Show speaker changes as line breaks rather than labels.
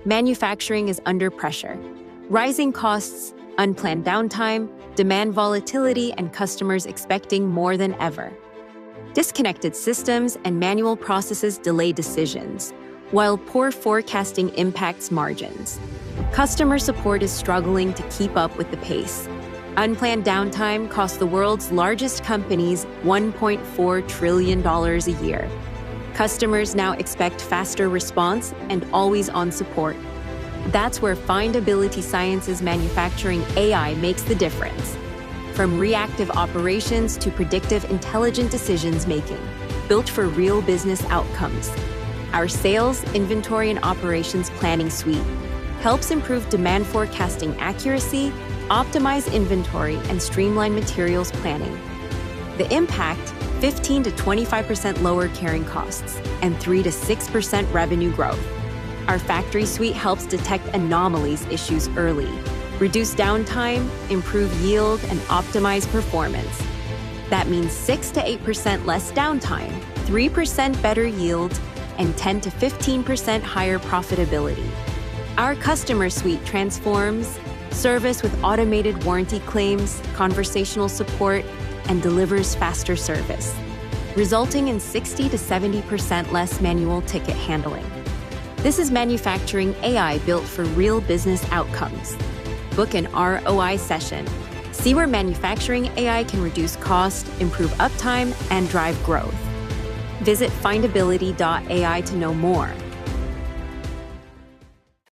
manufacturing is under pressure. Rising costs, unplanned downtime, demand volatility, and customers expecting more than ever. Disconnected systems and manual processes delay decisions, while poor forecasting impacts margins. Customer support is struggling to keep up with the pace. Unplanned downtime costs the world's largest companies $1.4 trillion a year. Customers now expect faster response and always-on support. That's where Findability Sciences Manufacturing AI makes the difference. From reactive operations to predictive intelligent decisions making, built for real business outcomes. Our sales, inventory, and operations planning suite helps improve demand forecasting accuracy, optimize inventory, and streamline materials planning. The impact: 15 to 25% lower carrying costs and 3 to 6% revenue growth. Our factory suite helps detect anomalies issues early, reduce downtime, improve yield, and optimize performance. That means 6 to 8% less downtime, 3% better yield, and 10 to 15% higher profitability. Our customer suite transforms service with automated warranty claims, conversational support, and delivers faster service, resulting in 60 to 70% less manual ticket handling. This is manufacturing AI built for real business outcomes. Book an ROI session. See where manufacturing AI can reduce cost, improve uptime, and drive growth. Visit findability.ai to know more.